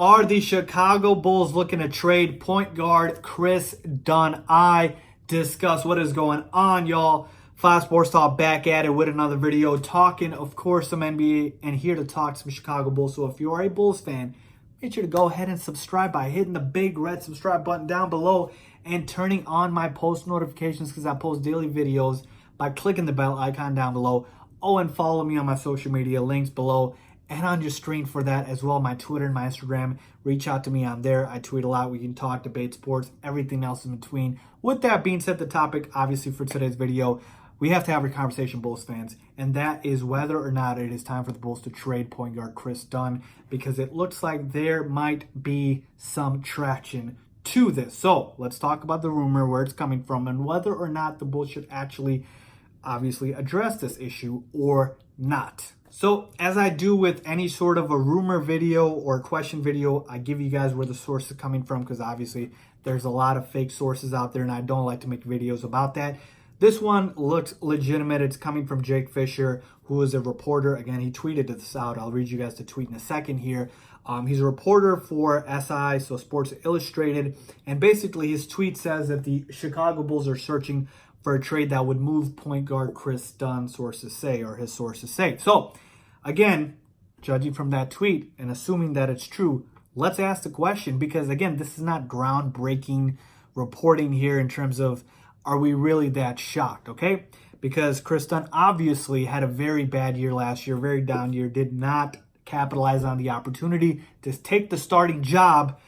Are the Chicago Bulls looking to trade point guard Kris Dunn? I discuss what is going on, y'all. 5 Sports Talk back at it with another video talking, of course, some NBA and here to talk some Chicago Bulls. So if you are a Bulls fan, make sure to go ahead and subscribe by hitting the big red subscribe button down below and turning on my post notifications because I post daily videos by clicking the bell icon down below. Oh, and follow me on my social media links below and on your screen for that as well. My Twitter and my Instagram. Reach out to me on there. I tweet a lot. We can talk, debate sports, everything else in between. With that being said, the topic, obviously, for today's video, we have to have a conversation, Bulls fans, and that is whether or not it is time for the Bulls to trade point guard Kris Dunn, because it looks like there might be some traction to this. So let's talk about the rumor, where it's coming from, and whether or not the Bulls should actually, obviously, address this issue or not. So as I do with any sort of a rumor video or question video, I give you guys where the source is coming from, because obviously there's a lot of fake sources out there and I don't like to make videos about that. This one looks legitimate. It's coming from Jake Fisher, who is a reporter. Again, he tweeted this out. I'll read you guys the tweet in a second here. He's a reporter for SI, so Sports Illustrated. And basically his tweet says that the Chicago Bulls are searching for a trade that would move point guard Kris Dunn, sources say, or his sources say. So, again, judging from that tweet and assuming that it's true, let's ask the question, because, again, this is not groundbreaking reporting here in terms of, are we really that shocked, okay? Because Kris Dunn obviously had a very bad year last year, very down year, did not capitalize on the opportunity to take the starting job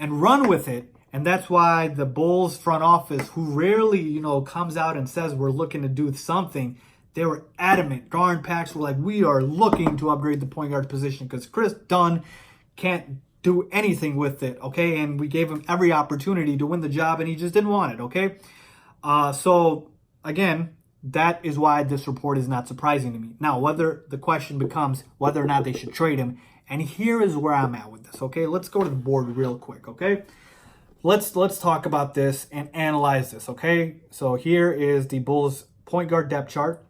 and run with it. And that's why the Bulls front office, who rarely, comes out and says we're looking to do something, they were adamant. Gar and Pax were like, we are looking to upgrade the point guard position because Kris Dunn can't do anything with it, okay? And we gave him every opportunity to win the job, and he just didn't want it, okay? So, again, that is why this report is not surprising to me. Now, whether the question becomes whether or not they should trade him, and here is where I'm at with this, okay? Let's go to the board real quick, okay? Let's talk about this and analyze this, okay? So here is the Bulls point guard depth chart.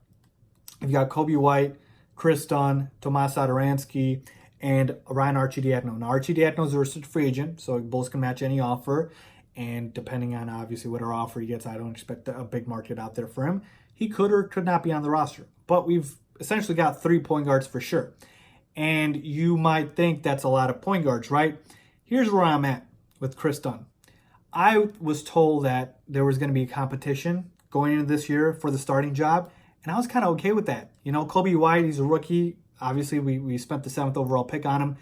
You've got Coby White, Kris Dunn, Tomas Satoransky, and Ryan Arcidiacono. Now, Arcidiacono is a restricted free agent, so Bulls can match any offer. And depending on, obviously, what our offer he gets, I don't expect a big market out there for him. He could or could not be on the roster. But we've essentially got 3 point guards for sure. And you might think that's a lot of point guards, right? Here's where I'm at with Kris Dunn. I was told that there was going to be competition going into this year for the starting job, and I was kind of okay with that. Coby White, he's a rookie. Obviously, we spent the 7th overall pick on him,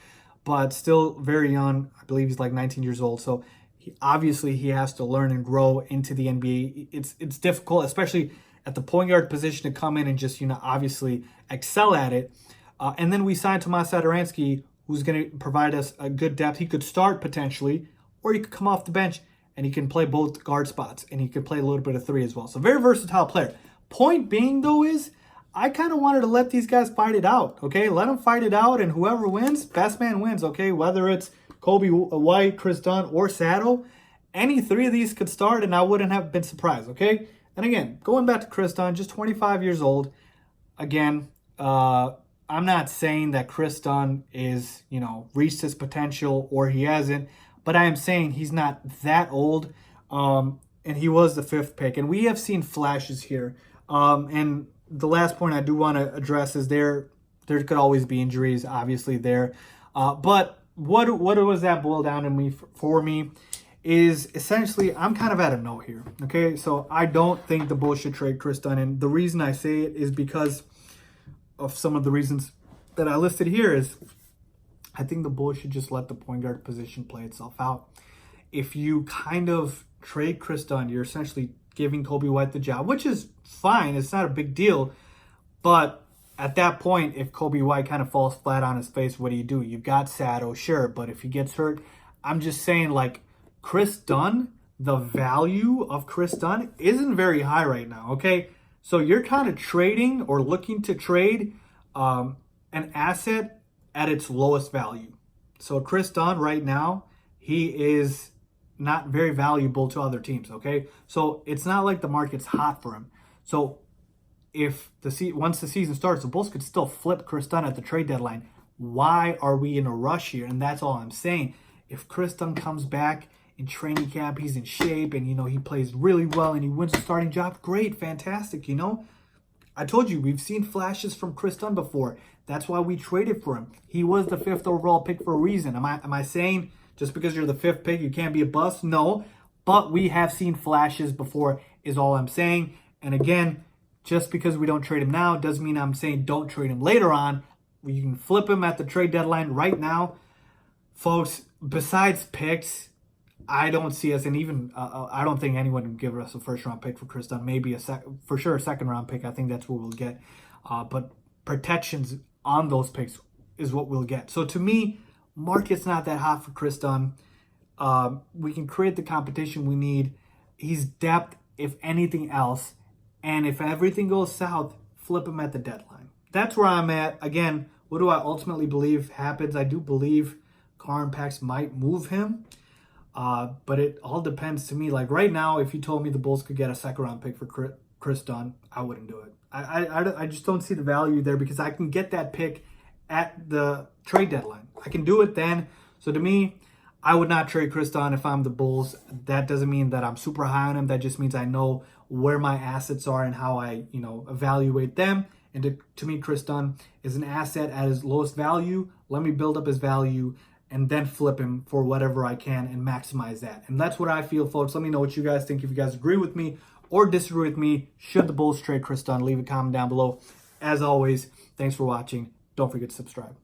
but still very young. I believe he's like 19 years old, so he has to learn and grow into the NBA. It's difficult, especially at the point guard position, to come in and just, obviously excel at it. And then we signed Tomas Satoransky, who's going to provide us a good depth. He could start potentially, or he could come off the bench, and he can play both guard spots, and he can play a little bit of 3 as well. So very versatile player. Point being, though, is I kind of wanted to let these guys fight it out, okay? Let them fight it out, and whoever wins, best man wins, okay? Whether it's Coby White, Kris Dunn, or Sato, any 3 of these could start, and I wouldn't have been surprised, okay? And again, going back to Kris Dunn, just 25 years old. Again, I'm not saying that Kris Dunn is, reached his potential or he hasn't, but I am saying he's not that old, and he was the 5th pick. And we have seen flashes here. And the last point I do want to address is there could always be injuries, obviously, there. But what does that boil down to me for me is essentially I'm kind of at a no here, okay? So I don't think the Bulls should trade Kris Dunn. And the reason I say it is because of some of the reasons that I listed here is I think the Bulls should just let the point guard position play itself out. If you kind of trade Kris Dunn, you're essentially giving Coby White the job, which is fine. It's not a big deal. But at that point, if Coby White kind of falls flat on his face, what do? You've got Sato, sure. But if he gets hurt, I'm just saying, like, Kris Dunn, the value of Kris Dunn isn't very high right now, okay? So you're kind of trading or looking to trade an asset at its lowest value. So Kris Dunn right now, he is not very valuable to other teams, okay? So it's not like the market's hot for him. So if once the season starts, the Bulls could still flip Kris Dunn at the trade deadline. Why are we in a rush here? And that's all I'm saying. if Kris Dunn comes back in training camp, he's in shape, and, he plays really well, and he wins a starting job, great, fantastic, I told you, we've seen flashes from Kris Dunn before. That's why we traded for him. He was the 5th overall pick for a reason. Am I saying just because you're the 5th pick, you can't be a bust? No, but we have seen flashes before is all I'm saying. And again, just because we don't trade him now doesn't mean I'm saying don't trade him later on. You can flip him at the trade deadline right now. Folks, besides picks, I don't see us, and even I don't think anyone would give us a first-round pick for Kris Dunn. Maybe for sure a second-round pick. I think that's what we'll get. But protections on those picks is what we'll get. So to me, market's not that hot for Kris Dunn. We can create the competition we need. He's depth, if anything else. And if everything goes south, flip him at the deadline. That's where I'm at. Again, what do I ultimately believe happens? I do believe car impacts might move him. But it all depends to me. Like right now, if you told me the Bulls could get a second-round pick for Kris Dunn, I wouldn't do it. I just don't see the value there because I can get that pick at the trade deadline. I can do it then. So to me, I would not trade Kris Dunn if I'm the Bulls. That doesn't mean that I'm super high on him. That just means I know where my assets are and how I, evaluate them. And to me, Kris Dunn is an asset at his lowest value. Let me build up his value and then flip him for whatever I can and maximize that. And that's what I feel, folks. Let me know what you guys think. If you guys agree with me or disagree with me, should the Bulls trade Kris Dunn? Leave a comment down below. As always, thanks for watching. Don't forget to subscribe.